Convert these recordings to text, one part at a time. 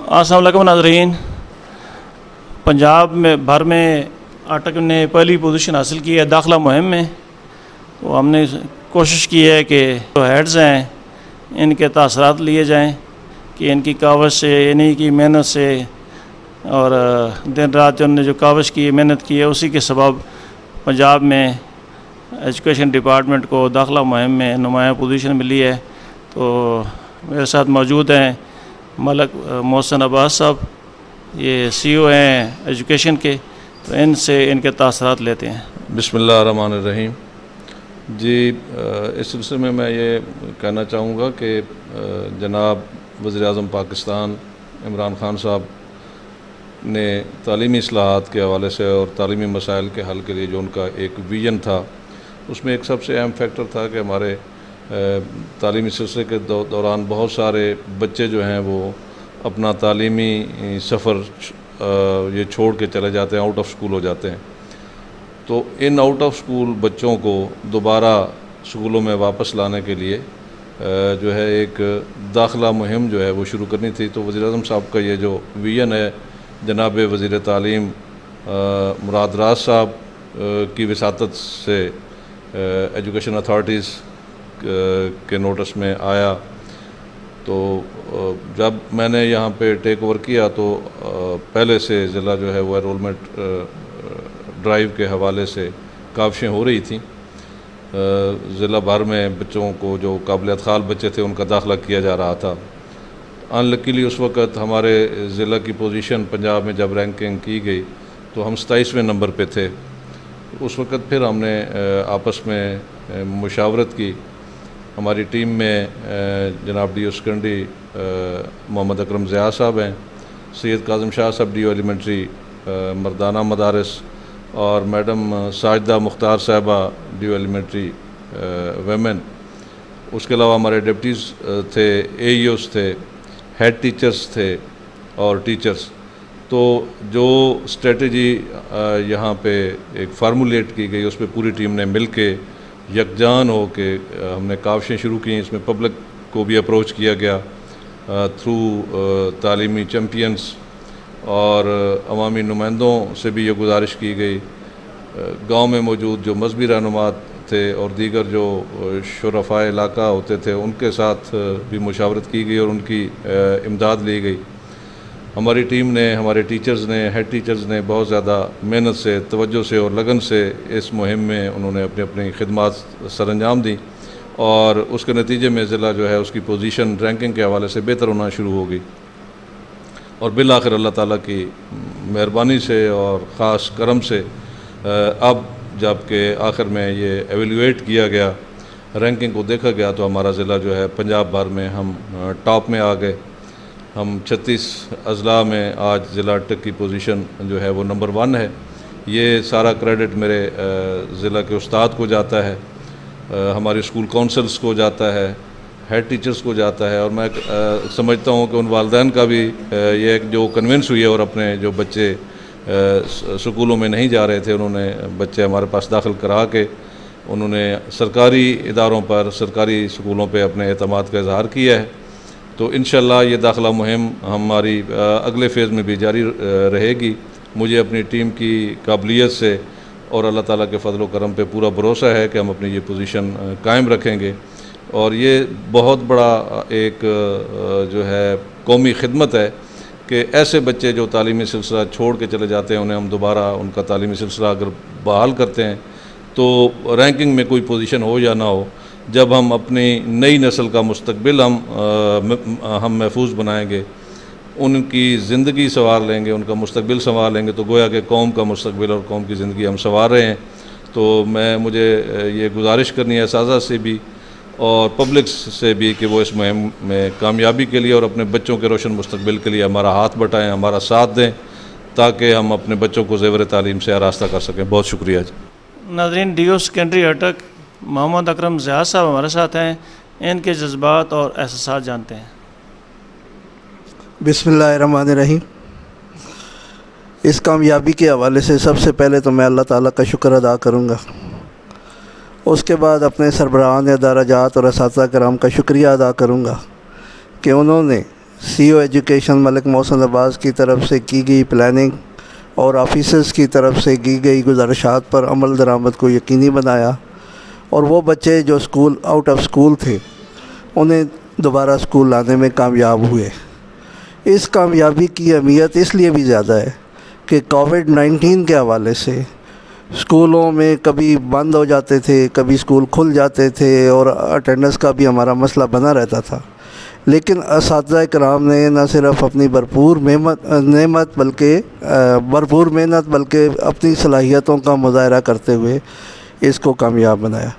अस्सलाम वालेकुम नाज़रीन। पंजाब में भर में अटक ने पहली पोजीशन हासिल की है दाखिला मुहिम में। तो हमने कोशिश की है कि जो हेड्स हैं इनके तासरात लिए जाएं कि इनकी कावश से, इन्हीं की मेहनत से और दिन रात जो उन्होंने जो कावश की मेहनत की है उसी के सबब पंजाब में एजुकेशन डिपार्टमेंट को दाखिला मुहिम में नुमाया पोजीशन मिली है। तो मेरे साथ मौजूद हैं मलक मोहसिन अब्बास साहब, ये CEO हैं एजुकेशन के। तो इनसे इनके तासरात लेते हैं। बिस्मिल्लाहिर्रहमानिर्रहीम। जी, इस सिलसिले में मैं ये कहना चाहूँगा कि जनाब वज़ीर-ए-आज़म पाकिस्तान इमरान खान साहब ने तालीमी इस्लाहात के हवाले से और तालीमी मसाइल के हल के लिए जो उनका एक विज़न था, उसमें एक सबसे अहम फैक्टर था कि हमारे तालीमी सिलसिले के दौरान बहुत सारे बच्चे जो हैं वो अपना तालीमी सफ़र ये छोड़ के चले जाते हैं, आउट ऑफ स्कूल हो जाते हैं। तो इन आउट ऑफ स्कूल बच्चों को दोबारा स्कूलों में वापस लाने के लिए जो है एक दाखिला मुहिम जो है वो शुरू करनी थी। तो वज़ीर-ए-आज़म साहब का ये जो विज़न है, जनाब वज़ीर तालीम मुराद राज साहब की विसातत से एजुकेशन अथॉरिटीज़ के नोटिस में आया। तो जब मैंने यहाँ पे टेक ओवर किया तो पहले से ज़िला जो है वो एनरोलमेंट ड्राइव के हवाले से काविशें हो रही थी। ज़िला भर में बच्चों को जो काबिलियत खाल बच्चे थे उनका दाखिला किया जा रहा था। अनलकीली उस वक़्त हमारे ज़िला की पोजीशन पंजाब में जब रैंकिंग की गई तो हम 27वें नंबर पे थे। उस वक़्त फिर हमने आपस में मुशावरत की। हमारी टीम में जनाब DO सेकेंडरी मोहम्मद अकरम ज़िया साहब हैं, सैयद काज़म शाह साहब DO एलिमेंट्री मर्दाना मदारस और मैडम साजिदा मुख्तार साहबा DO एलिमेंट्री वेमेन। उसके अलावा हमारे डिप्टीज़ थे, AEOs थे, हेड टीचर्स थे और टीचर्स। तो जो स्ट्रेटजी यहाँ पे एक फार्मूलेट की गई, उस पर पूरी टीम ने मिल के यकजान हो के हमने काविशें शुरू की। इसमें पब्लिक को भी अप्रोच किया गया थ्रू तालीमी चैम्पियंस और अवामी नुमाइंदों से भी ये गुजारिश की गई। गांव में मौजूद जो मजहबी रहनुमा थे और दीगर जो शुरफाए इलाका होते थे उनके साथ भी मुशावरत की गई और उनकी इमदाद ली गई। हमारी टीम ने, हमारे टीचर्स ने, हेड टीचर्स ने बहुत ज़्यादा मेहनत से, तवज्जो से और लगन से इस मुहिम में उन्होंने अपनी अपनी खिदमात सरअंजाम दी और उसके नतीजे में ज़िला जो है उसकी पोजीशन रैंकिंग के हवाले से बेहतर होना शुरू हो गई। और बिल आखिर अल्लाह ताला की मेहरबानी से और ख़ास करम से अब जबकि आखिर में ये एवेल्यूएट किया गया, रैंकिंग को देखा गया, तो हमारा ज़िला जो है पंजाब भर में हम टॉप में आ गए। हम 36 अज़ला में आज ज़िला अटक की पोजीशन जो है वो नंबर 1 है। ये सारा क्रेडिट मेरे ज़िला के उस्ताद को जाता है, हमारे स्कूल काउंसिल्स को जाता है, हेड टीचर्स को जाता है। और मैं समझता हूँ कि उन वालिदैन का भी ये जो कन्विंस हुई है और अपने जो बच्चे स्कूलों में नहीं जा रहे थे, उन्होंने बच्चे हमारे पास दाखिल करा के उन्होंने सरकारी इदारों पर, सरकारी स्कूलों पे अपने एतमाद का इजहार किया है। तो इंशाअल्लाह ये दाखिला मुहिम हमारी अगले फ़ेज़ में भी जारी रहेगी। मुझे अपनी टीम की काबिलियत से और अल्लाह ताला के फ़ज़ल व करम पे पूरा भरोसा है कि हम अपनी ये पोजीशन कायम रखेंगे। और ये बहुत बड़ा एक जो है कौमी खिदमत है कि ऐसे बच्चे जो तालीमी सिलसिला छोड़ के चले जाते हैं, उन्हें हम दोबारा उनका तालीमी सिलसिला अगर बहाल करते हैं तो रैंकिंग में कोई पोजीशन हो या ना हो, जब हम अपनी नई नस्ल का मुस्तकबिल हम महफूज बनाएंगे, उनकी ज़िंदगी संवार लेंगे, उनका मुस्तकबिल संवार लेंगे, तो गोया कि कौम का मुस्तकबिल और कौम की ज़िंदगी हम संवार रहे हैं। तो मुझे ये गुजारिश करनी है साज़ा से भी और पब्लिक से भी कि वो इस मुहिम में कामयाबी के लिए और अपने बच्चों के रोशन मुस्तकबिल के लिए हमारा हाथ बटाएँ, हमारा साथ दें, ताकि हम अपने बच्चों को ज़ेवर तालीम से आरास्ता कर सकें। बहुत शुक्रिया जी। नाज़रीन, DO सेकेंडरी अटक मोहम्मद अकरम ज़िया साहब हमारे साथ हैं, इनके जज्बात और एहसास जानते हैं। बिस्मिल्लाहिर्रहमानिर्रहीम। इस कामयाबी के हवाले से सबसे पहले तो मैं अल्लाह ताला का शुक्र अदा करूँगा। उसके बाद अपने सरबराहान दराजात और असातिज़ा कराम का शुक्रिया अदा करूँगा कि उन्होंने सीईओ एजुकेशन मलिक मोहसिन अब्बास की तरफ से की गई प्लानिंग और ऑफिसर्स की तरफ से की गई गुजारिशात पर अमल दरामद को यकीनी बनाया और वो बच्चे जो स्कूल आउट ऑफ स्कूल थे उन्हें दोबारा स्कूल लाने में कामयाब हुए। इस कामयाबी की अहमियत इसलिए भी ज़्यादा है कि कोविड-19 के हवाले से स्कूलों में कभी बंद हो जाते थे, कभी स्कूल खुल जाते थे और अटेंडेंस का भी हमारा मसला बना रहता था। लेकिन असातिज़ा कराम ने न सिर्फ अपनी भरपूर मेहनत बल्कि अपनी सलाहियतों का मुज़ाहरा करते हुए इसको कामयाब बनाया।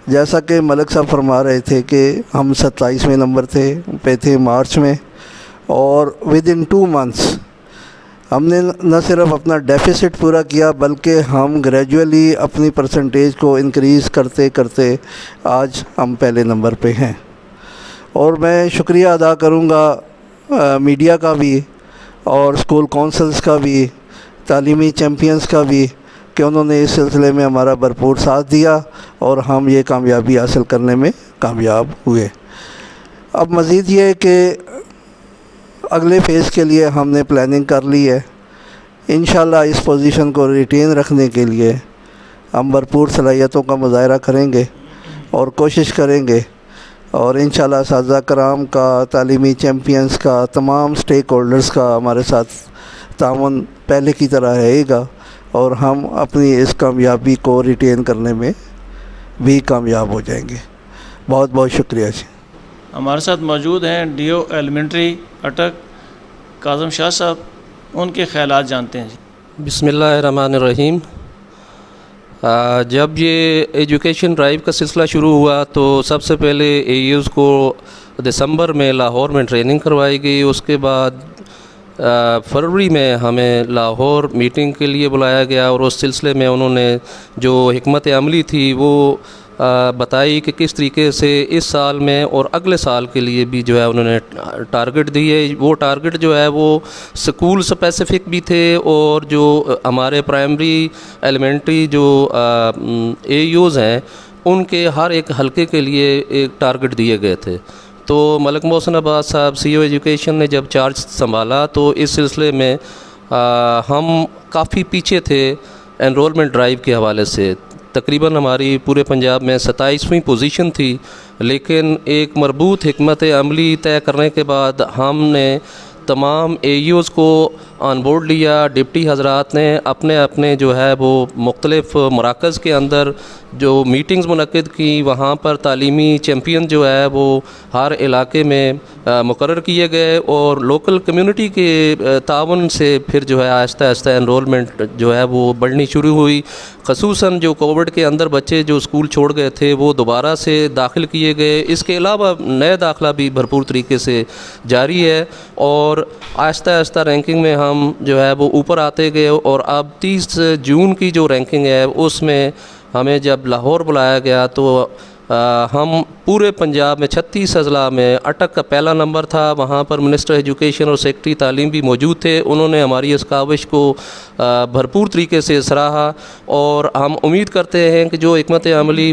जैसा कि मलिक साहब फरमा रहे थे कि हम 27वें नंबर पे थे मार्च में, और विद इन 2 मंथ्स हमने न सिर्फ अपना डेफिसिट पूरा किया बल्कि हम ग्रेजुअली अपनी परसेंटेज को इंक्रीज़ करते करते आज हम पहले नंबर पे हैं। और मैं शुक्रिया अदा करूँगा मीडिया का भी और स्कूल काउंसिल्स का भी, तालीमी चैम्पियंस का भी, कि उन्होंने इस सिलसिले में हमारा भरपूर साथ दिया और हम ये कामयाबी हासिल करने में कामयाब हुए। अब मज़ीद ये है कि अगले फ़ेज़ के लिए हमने प्लानिंग कर ली है। इंशाल्लाह इस पोजीशन को रिटेन रखने के लिए हम भरपूर सलाहियतों का मुज़ाहरा करेंगे और कोशिश करेंगे, और इंशाल्लाह असातिज़ा कराम का, तालीमी चैम्पियंस का, तमाम स्टेक होल्डर्स का हमारे साथ ताउन पहले की तरह रहेगा और हम अपनी इस कामयाबी को रिटेन करने में भी कामयाब हो जाएंगे। बहुत बहुत शुक्रिया जी। हमारे साथ मौजूद हैं डीओ एलिमेंट्री अटक काज़म शाह साहब, उनके ख़यालात जानते हैं जी। बिस्मिल्लाहिर्रहमानिर्रहीम। जब ये एजुकेशन ड्राइव का सिलसिला शुरू हुआ तो सबसे पहले एयूज़ को दिसंबर में लाहौर में ट्रेनिंग करवाई गई। उसके बाद फरवरी में हमें लाहौर मीटिंग के लिए बुलाया गया और उस सिलसिले में उन्होंने जो हिकमत अमली थी वो बताई कि किस तरीके से इस साल में और अगले साल के लिए भी जो है उन्होंने टारगेट दिए। वो टारगेट जो है वो स्कूल स्पेसिफ़िक भी थे और जो हमारे प्राइमरी एलिमेंट्री जो एयूज़ हैं उनके हर एक हलके के लिए एक टारगेट दिए गए थे। तो मलिक मोहसिन अब्बास साहब सीईओ एजुकेशन ने जब चार्ज संभाला तो इस सिलसिले में हम काफ़ी पीछे थे एनरोलमेंट ड्राइव के हवाले से। तकरीबन हमारी पूरे पंजाब में 27वीं पोजीशन थी, लेकिन एक मरबूत हिकमत अमली तय करने के बाद हमने तमाम एयूज़ को ऑन बोर्ड लिया। डिप्टी हज़रात ने अपने अपने जो है वो मुख्तलिफ़ मराकज़ के अंदर जो मीटिंग्स मुनक़िद की, वहाँ पर तालीमी चैम्पियन जो है वो हर इलाके में मुकर्रर किए गए और लोकल कम्युनिटी के ताउन से फिर जो है आहिस्ता आहिस्ता एनरोलमेंट जो है वो बढ़नी शुरू हुई। ख़ुसूसन जो कोविड के अंदर बच्चे जो स्कूल छोड़ गए थे वो दोबारा से दाखिल किए गए। इसके अलावा नए दाखिला भी भरपूर तरीके से जारी है और आहिस्ता आहिस्ता रैंकिंग में हम जो है वो ऊपर आते गए और अब 30 जून की जो रैंकिंग है उसमें हमें जब लाहौर बुलाया गया तो हम पूरे पंजाब में 36 अजला में अटक का पहला नंबर था। वहाँ पर मिनिस्टर एजुकेशन और सेक्रेटरी तालीम भी मौजूद थे। उन्होंने हमारी इस काविश को भरपूर तरीके से सराहा और हम उम्मीद करते हैं कि जो हिकमत अमली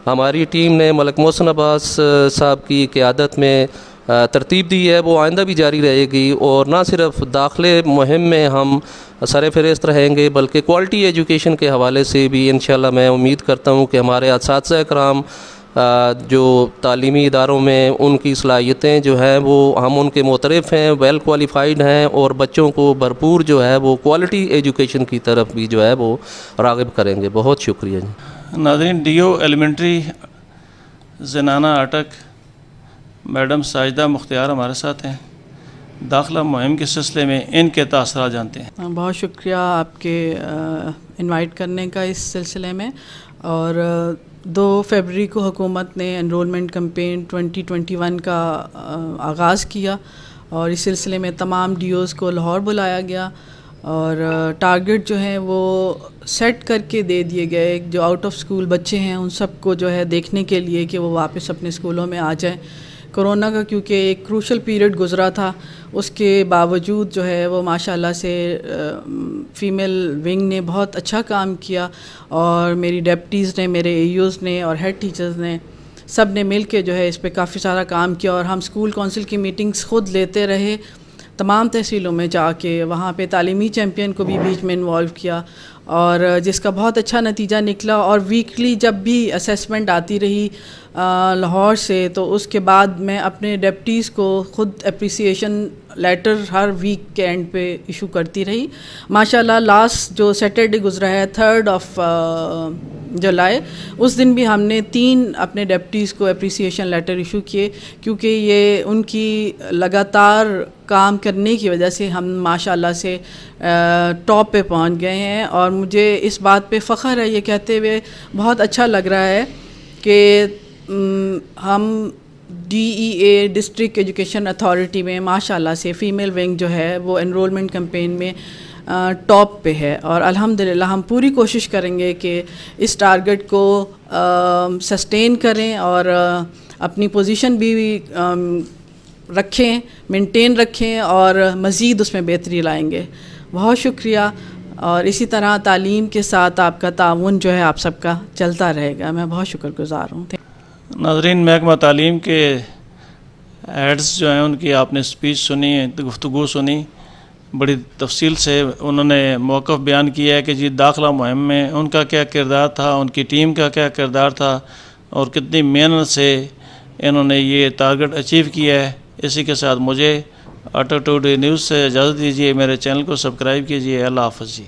हमारी टीम ने मलिक मोहसिन अब्बास साहब की क़यादत में तरतीब दी है वो आइंदा भी जारी रहेगी और ना सिर्फ दाखिले मुहिम में हम सर फ़हरिस्त रहेंगे बल्कि क्वालिटी एजुकेशन के हवाले से भी इंशाल्लाह मैं उम्मीद करता हूँ कि हमारे असातिज़ा कराम जो तालीमी इदारों में उनकी सलाहियतें जो हैं वो हम उनके मोतरफ़ हैं, वेल क्वालिफ़ाइड हैं और बच्चों को भरपूर जो है वो क्वालिटी एजुकेशन की तरफ भी जो है वो राग़िब करेंगे। बहुत शुक्रिया जी। नाज़रीन, डीओ एलिमेंट्री ज़नाना अटक मैडम साजिदा मुख्तियार हमारे साथ हैं। दाखिला मुहिम के सिलसिले में इनके तासरात जानते हैं। बहुत शुक्रिया आपके इनवाइट करने का इस सिलसिले में। और 2 फरवरी को हुकूमत ने एनरोलमेंट कैंपेन 2021 का आगाज़ किया और इस सिलसिले में तमाम डीओज़ को लाहौर बुलाया गया और टारगेट जो है वो सेट करके दे दिए गए। जो आउट ऑफ स्कूल बच्चे हैं उन सबको जो है देखने के लिए कि वो वापस अपने स्कूलों में आ जाएं। कोरोना का क्योंकि एक क्रूशल पीरियड गुज़रा था, उसके बावजूद जो है वो माशाल्लाह से फ़ीमेल विंग ने बहुत अच्छा काम किया और मेरी डेप्टीज़ ने, मेरे एयूज़ ने और हेड टीचर्स ने सब ने मिल के जो है इस पे काफ़ी सारा काम किया और हम स्कूल कौंसिल की मीटिंग्स खुद लेते रहे, तमाम तहसीलों में जाके वहाँ पे तालीमी चैम्पियन को भी बीच में इन्वॉल्व किया और जिसका बहुत अच्छा नतीजा निकला। और वीकली जब भी असेसमेंट आती रही लाहौर से, तो उसके बाद मैं अपने डेप्टीज़ को खुद अप्रिसिएशन लेटर हर वीक के एंड पे इशू करती रही। माशाल्लाह लास्ट जो सैटरडे गुजरा है 3 जुलाई, उस दिन भी हमने 3 अपने डेप्टीज़ को अप्रिसिएशन लेटर इशू किए, क्योंकि ये उनकी लगातार काम करने की वजह से हम माशाल्लाह से टॉप पे पहुंच गए हैं। और मुझे इस बात पे फ़ख्र है ये कहते हुए, बहुत अच्छा लग रहा है कि हम DEA डिस्ट्रिक्ट एजुकेशन अथॉरिटी में माशाल्लाह से फ़ीमेल विंग जो है वो एनरोलमेंट कैंपेन में टॉप पे है। और अल्हम्दुलिल्लाह हम पूरी कोशिश करेंगे कि इस टारगेट को सस्टेन करें और अपनी पोजीशन भी रखें, मेंटेन रखें और मज़ीद उसमें बेहतरी लाएंगे। बहुत शुक्रिया। और इसी तरह तालीम के साथ आपका ताउन जो है आप सबका चलता रहेगा। मैं बहुत शुक्रगुज़ार हूँ। नाज़रीन, महकमा तालीम के हेड्स जो हैं उनकी आपने स्पीच सुनी, गुफ्तगू सुनी, बड़ी तफसील से उन्होंने मौक़िफ़ बयान किया है कि जी दाखिला मुहिम में उनका क्या किरदार था, उनकी टीम का क्या किरदार था और कितनी मेहनत से इन्होंने ये टारगेट अचीव किया है। इसी के साथ मुझे ऑटो टुडे न्यूज़ से इजाज़त दीजिए। मेरे चैनल को सब्सक्राइब कीजिए। अल्लाह हाफ़िज़ जी।